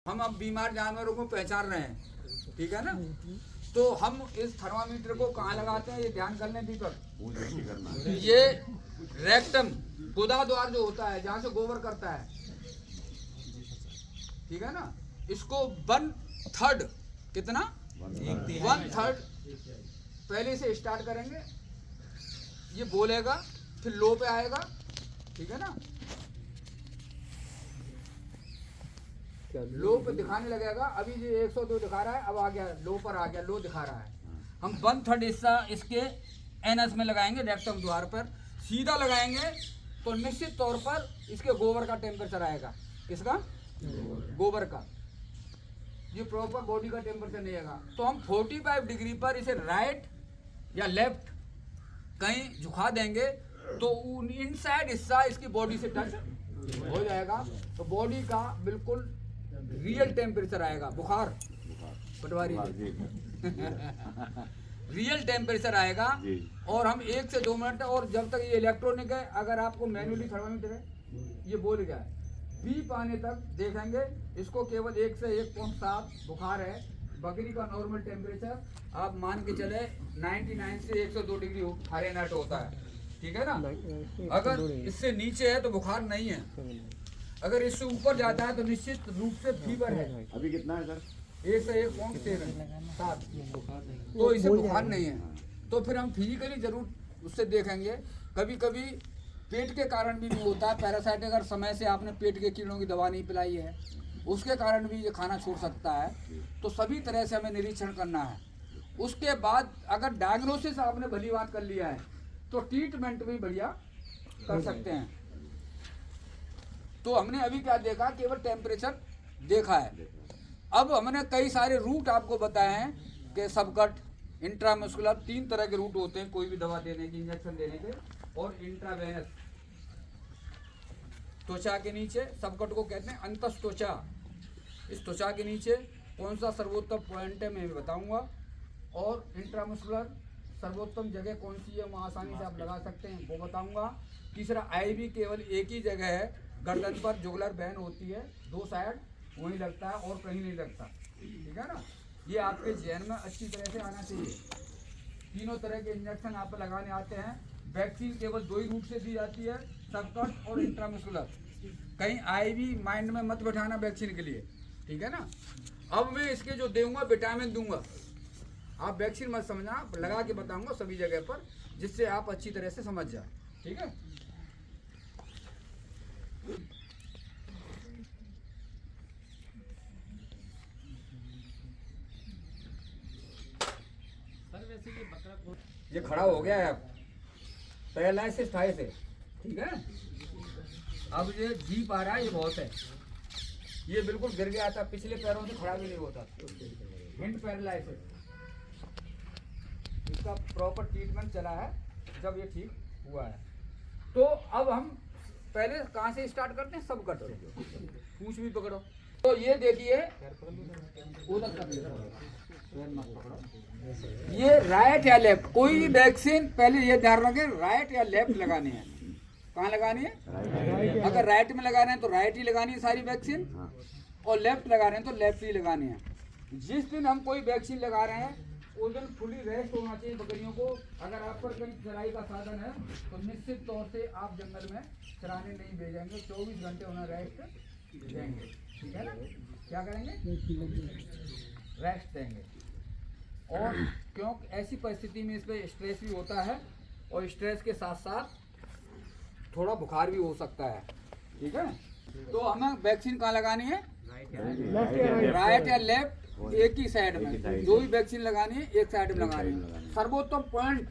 हम अब बीमार जानवरों को पहचान रहे हैं, ठीक है ना। तो हम इस थर्मामीटर को कहाँ लगाते हैं, ये ध्यान कर लें दीपक। ये रेक्टम गुदा द्वार जो होता है, जहाँ से गोबर करता है, ठीक है ना। इसको 1/3 कितना 1/3 पहले से स्टार्ट करेंगे। ये बोलेगा, फिर लो पे आएगा, ठीक है ना। लो पे दिखाने लगेगा। अभी ये 102 दिखा रहा है, अब आ गया लो पर, आ गया लो दिखा रहा है। हम 1/3 हिस्सा इसके एनएस में लगाएंगे, रेक्टम द्वार पर सीधा लगाएंगे, तो निश्चित तौर पर इसके गोबर का टेम्परेचर आएगा। किसका? गोबर का। ये प्रॉपर बॉडी का टेम्परेचर नहीं आएगा। तो हम 45 डिग्री पर इसे राइट या लेफ्ट कहीं झुका देंगे, तो इनसाइड हिस्सा इसकी बॉडी से टच हो जाएगा। तो बॉडी का बिल्कुल रियल टेम्परेचर आएगा। बुखार पटवारी रियल टेम्परेचर आएगा। और हम 1 से 2 मिनट, और जब तक ये इलेक्ट्रॉनिक है, अगर आपको मैनुअली थर्मामीटर है, ये बोल गया है, बीप आने तक देखेंगे। इसको केवल 1 से 1.7 बुखार है। बकरी का नॉर्मल टेम्परेचर आप मान के चले 99 से 102 डिग्री फ़ारेनहाइट होता है, ठीक है ना। अगर इससे नीचे है तो बुखार नहीं है, अगर इससे ऊपर जाता है तो निश्चित रूप से फीवर है। अभी कितना है सर? 1 से 1.7 तो इसे बुखार नहीं है। तो फिर हम फिजिकली जरूर उससे देखेंगे। कभी कभी पेट के कारण भी नहीं होता है पैरासाइट। अगर समय से आपने पेट के कीड़ों की दवा नहीं पिलाई है, उसके कारण भी ये खाना छोड़ सकता है। तो सभी तरह से हमें निरीक्षण करना है। उसके बाद अगर डायग्नोसिस आपने भली बात कर लिया है, तो ट्रीटमेंट भी बढ़िया कर सकते हैं। तो हमने अभी क्या देखा, केवल टेम्परेचर देखा है। अब हमने कई सारे रूट आपको बताए हैं कि सबकट, इंट्रामस्कुलर, 3 तरह के रूट होते हैं कोई भी दवा देने के, इंजेक्शन देने के। और इंट्रावेनस त्वचा के नीचे, सबकट को कहते हैं अंतस त्वचा। इस त्वचा के नीचे कौन सा सर्वोत्तम पॉइंट है मैं बताऊंगा। और इंट्रामस्कुलर सर्वोत्तम जगह कौन सी है, वहाँ आसानी से आप लगा सकते हैं, वो बताऊंगा। तीसरा आईवी केवल एक ही जगह है, गर्दन पर जुगुलर वेन होती है, 2 साइड वहीं लगता है और कहीं नहीं लगता, ठीक है ना। ये आपके जहन में अच्छी तरह से आना चाहिए। 3 तरह के इंजेक्शन आप लगाने आते हैं। वैक्सीन केवल 2 ही रूट से दी जाती है, सबकट और इंट्रामस्कुलर। कहीं आईवी माइंड में मत बैठाना वैक्सीन के लिए, ठीक है ना। अब मैं इसके जो दूंगा, विटामिन दूंगा, आप वैक्सीन मत समझना, लगा के बताऊंगा सभी जगह पर, जिससे आप अच्छी तरह से समझ जाए, ठीक है। ये खड़ा हो गया है अब, पैरालाइसिस था इसे, ठीक है। अब ये जीप आ रहा है, ये बहुत है। ये बिल्कुल गिर गया था, पिछले पैरों से खड़ा भी नहीं होता, हिंड पैरालाइसिस। इसका प्रॉपर ट्रीटमेंट चला है, जब ये ठीक हुआ है। तो अब हम पहले कहाँ से स्टार्ट करते हैं, सबकट से। पूंछ भी पकड़ो। तो ये देखिए, उधर ये राइट या लेफ्ट, कोई भी वैक्सीन पहले ये ध्यान रखें, राइट या लेफ्ट लगानी है। कहाँ लगानी है? अगर राइट में लगा रहे हैं तो राइट ही लगानी है सारी वैक्सीन, और लेफ्ट लगा रहे हैं तो लेफ्ट ही लगानी है। जिस दिन हम कोई वैक्सीन लगा रहे हैं उस दिन फुली रेस्ट होना चाहिए बकरियों को। अगर आप पर कहीं चराई का साधन है तो निश्चित तौर से आप जंगल में चराने नहीं भेजेंगे, 24 घंटे उन्हें रेस्ट देंगे, ठीक है ना। क्या करेंगे? रेस्ट देंगे। और क्यों ऐसी परिस्थिति में इस पर स्ट्रेस भी होता है, और स्ट्रेस के साथ साथ थोड़ा बुखार भी हो सकता है, ठीक है। तो हमें वैक्सीन कहाँ लगानी है? राइट या लेफ्ट, एक ही साइड में। जो भी वैक्सीन लगानी है एक साइड में लगानी है। सर्वोत्तम पॉइंट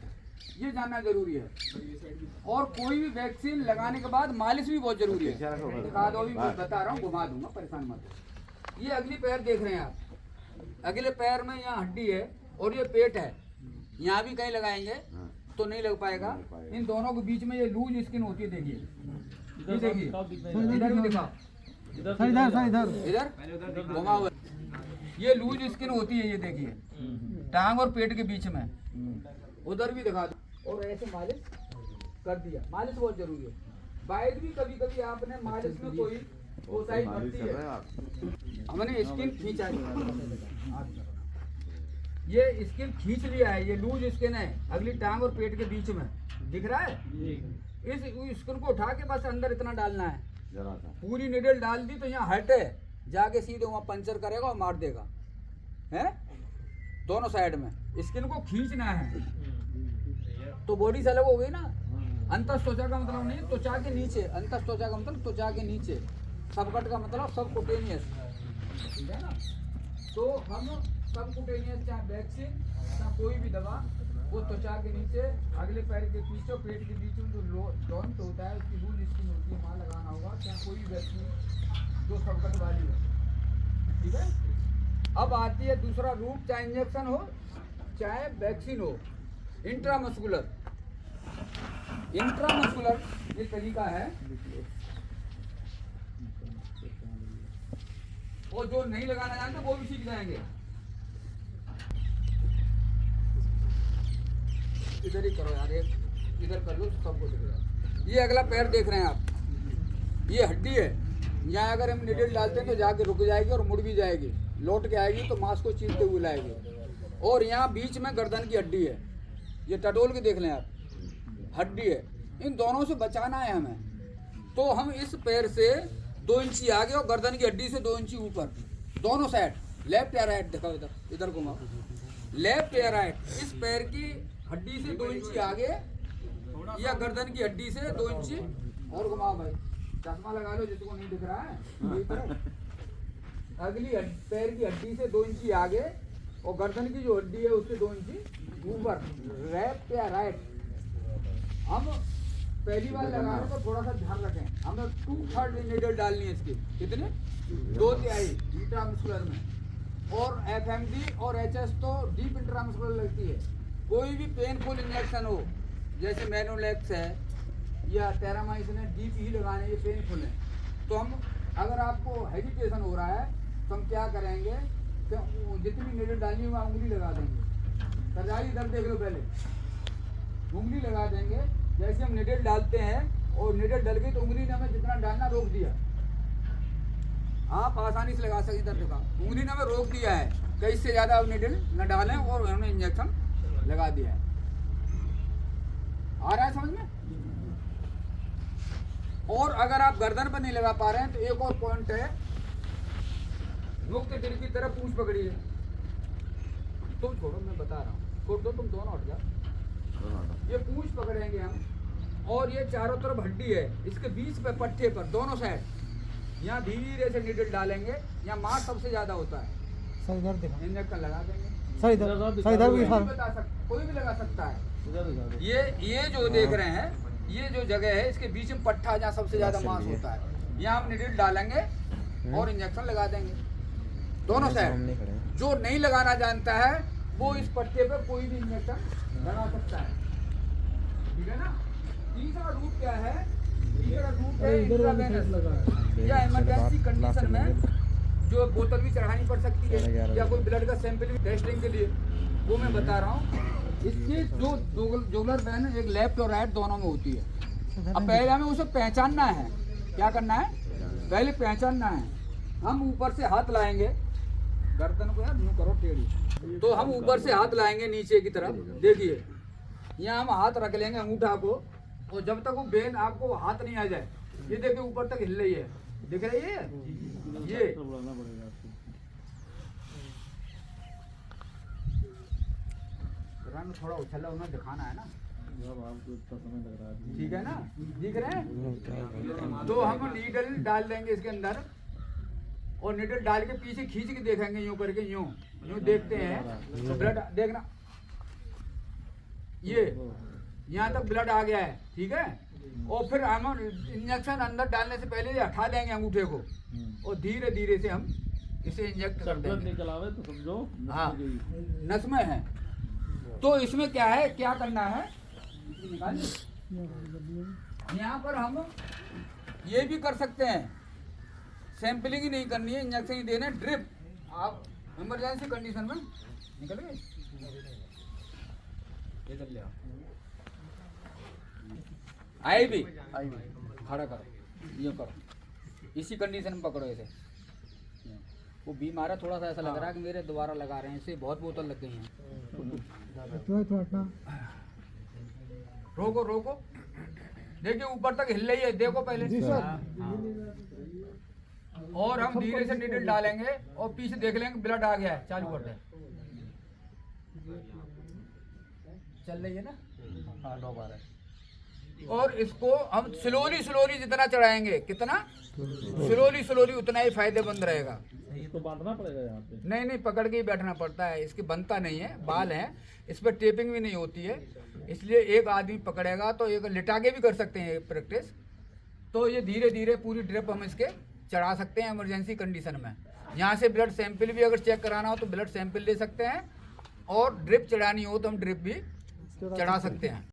ये जानना जरूरी है। और कोई भी वैक्सीन लगाने के बाद मालिश भी बहुत जरूरी है। दिखा दो, भी बता रहा हूँ, घुमा दूंगा, परेशान मत हो। ये अगली पैर देख रहे हैं आप, अगले पैर में यहाँ हड्डी है और ये पेट है, यहाँ भी कहीं लगाएंगे तो नहीं लग पाएगा। इन दोनों के बीच में ये लूज स्किन होती है, देखिए, ये देखिए, इधर भी दिखाओ, इधर घुमा हुआ, ये लूज स्किन होती है, ये देखिए, टांग और पेट के बीच में। उधर भी दिखा दो। और ऐसे मालिश कर दिया। मालिश बहुत जरूरी है। बाइक भी कभी कभी आपने मालिश में कोई वो साइड भरती है। हमने स्किन खींचा है, ये स्किन खींच लिया है, ये लूज स्किन है अगली टांग और पेट के बीच में, दिख रहा है। इस स्किन को उठा के बस अंदर इतना डालना है, पूरी निडल डाल दी तो यहाँ हट है, जाके सीधे वहाँ पंचर करेगा और मार देगा, है दोनों साइड में। स्किन को खींचना है तो बॉडी से अलग हो गई ना। अंतस्त्वचा का मतलब नहीं त्वचा के नीचे, अंतस्त्वचा का मतलब त्वचा के नीचे, सबकट का मतलब सबकुटेनियस, ठीक है ना। तो हम सबकुटेनियस चाहे वैक्सीन चाहे कोई भी दवा, वो त्वचा के नीचे अगले पैर के पीछे पेट के बीच में जो जॉइंट होता है उसकी लूज स्किन होती है, वहाँ लगाना होगा, चाहे कोई भी वैक्सीन जो सबकट वाली है, ठीक है। अब आती है दूसरा रूट, चाहे इंजेक्शन हो चाहे वैक्सीन हो, इंट्रामस्कुलर। इंट्रामस्कुलर ये तरीका है, और जो नहीं लगाना जानते वो भी सीख जाएंगे। इधर ही करो यार, एक इधर कर लो सबको दिखेगा। ये अगला पैर देख रहे हैं आप, ये हड्डी है, यहाँ अगर हम निडल डालते हैं तो जाके रुक जाएगी और मुड़ भी जाएगी, लौट के आएगी तो मांस को चीरते हुए लाएगी। और यहाँ बीच में गर्दन की हड्डी है, ये टटोल के देख लें आप, हड्डी है। इन दोनों से बचाना है हमें, तो हम इस पैर से 2 इंची आगे और गर्दन की हड्डी से 2 इंची ऊपर, दोनों साइड, लेफ्ट या राइट, दिखाओ इधर, इधर घुमाओ, लेफ्ट या राइट, इस पैर की हड्डी से 2 इंची आगे या गर्दन की हड्डी से 2 इंची और घुमाओ भाई, चश्मा लगा लो जिसको नहीं दिख रहा है, अगली पैर की हड्डी से 2 इंची आगे और गर्दन की जो हड्डी है उससे 2 इंची ऊपर, लेफ्ट या राइट। हम पहली बार लगा रहे तो थोड़ा सा ध्यान रखें, हमें 2/3 नीडल डालनी है इसकी, कितने 2/3 इंट्रामस्कुलर में, और एफएमडी और एचएस तो डीप इंट्रामस्कुलर लगती है। कोई भी पेनफुल इंजेक्शन हो, जैसे मैनोलेक्स है या टेरामाइसिन है, डीप ही लगाने, ये पेनफुल है। तो हम अगर आपको हेजिटेशन हो रहा है तो हम क्या करेंगे, तो जितनी नीडल डालनी है वहाँ उंगली लगा देंगे, सरजाई इधर देख लो, पहले उंगली लगा देंगे। जैसे हम निडल डालते हैं और निडल डल गई तो उंगली ने हमें जितना डालना रोक दिया, आप आसानी से लगा सकते, इधर देखा उंगली ने हमें रोक दिया है कि इससे ज़्यादा आप निडल न डालें, और उन्होंने इंजेक्शन लगा दिया है। आ रहा है समझ में। और अगर आप गर्दन पर नहीं लगा पा रहे हैं तो एक और पॉइंट है, मुक्त दिल की तरफ पूंछ पकड़िए, तुम छोड़ो मैं बता रहा हूँ, छोड़ दो तुम दोनों हट जाओ, ये पूंछ पकड़ेंगे हम, और ये चारों तरफ हड्डी है, इसके बीच पे पट्टे पर दोनों साइड यहाँ धीरे से निडल डालेंगे, यहाँ मांस सबसे ज्यादा होता है, सर इधर देखो, इंजेक्शन लगा देंगे। सर इधर भी कोई भी लगा सकता है। ये जो देख रहे हैं, ये जो जगह है इसके बीच में पट्टा जहाँ सबसे ज्यादा मांस होता है, यहाँ हम निडल डालेंगे और इंजेक्शन लगा देंगे दोनों साइड। जो नहीं लगाना जानता है वो इस पट्टे पर कोई भी इंजेक्शन लगा सकता है, ठीक है ना। तीसरा रूट क्या है, तीसरा रूट है इंट्रावेनस, या इमरजेंसी कंडीशन में जो बोतल भी चढ़ानी पड़ सकती है, या कोई ब्लड का सैंपल भी टेस्टिंग के लिए, वो मैं बता रहा हूँ। इसकी जो जुगुलर वेन एक लेफ्ट और राइट दोनों में होती है। अब पहले हमें उसे पहचानना है, क्या करना है, पहले पहचानना है। हम ऊपर से हाथ लाएंगे, गर्दन को यार यूं करो टेढ़ी, तो हम ऊपर से हाथ लाएंगे नीचे की तरफ, देखिए यहाँ हम हाथ रख लेंगे अंगूठा को, और जब तक वो वेन आपको हाथ नहीं आ जाए, ये देखिए ऊपर तक हिल रही है, दिख रही है ये, रंग थोड़ा उछला उन्हें दिखाना है ना, ठीक है ना, दिख रहे हैं। तो हम नीडल डाल देंगे इसके अंदर, और नीडल डाल के पीछे खींच के देखेंगे, यूं करके, यूं देखते हैं तो ब्लड देखना, ये यहाँ तक ब्लड आ गया है, ठीक है। और फिर हम इंजेक्शन अंदर डालने से पहले हटा देंगे अंगूठे को, और धीरे धीरे से हम इसे इंजेक्ट कर देंगे। तो समझो हाँ नस में है। तो इसमें क्या है, क्या करना है, यहाँ पर हम ये भी कर सकते हैं, सैंपलिंग ही नहीं करनी है, इंजेक्शन ही देना है, ड्रिप। आप इमरजेंसी कंडीशन में निकल गए, इधर ले आओ, आई भी खड़ा करो, ये करो, इसी कंडीशन में पकड़ो इसे। वो बीमार है, थोड़ा सा ऐसा लग रहा है कि मेरे दोबारा लगा रहे हैं, इससे बहुत बोतल लग गई हैं। रोको रोको, देखिए ऊपर तक हिल रही है, देखो पहले। और हम धीरे से नीडल डालेंगे और पीछे देख लेंगे ब्लड आ गया है, चालू कर दे। चल रही है ना? हाँ 2 बार है। और इसको हम स्लोली स्लोली जितना चढ़ाएंगे, कितना स्लोली स्लोली उतना ही फायदेमंद रहेगा। ये तो बांधना पड़ेगा यहाँ पे। नहीं पकड़ के ही बैठना पड़ता है, इसकी बनता नहीं है, बाल है, इस पर टेपिंग भी नहीं होती है, इसलिए एक आदमी पकड़ेगा तो एक लिटा के भी कर सकते हैं प्रैक्टिस। तो ये धीरे धीरे पूरी ड्रिप हम इसके चढ़ा सकते हैं इमरजेंसी कंडीशन में। यहाँ से ब्लड सैंपल भी अगर चेक कराना हो तो ब्लड सैंपल ले सकते हैं, और ड्रिप चढ़ानी हो तो हम ड्रिप भी चढ़ा सकते हैं।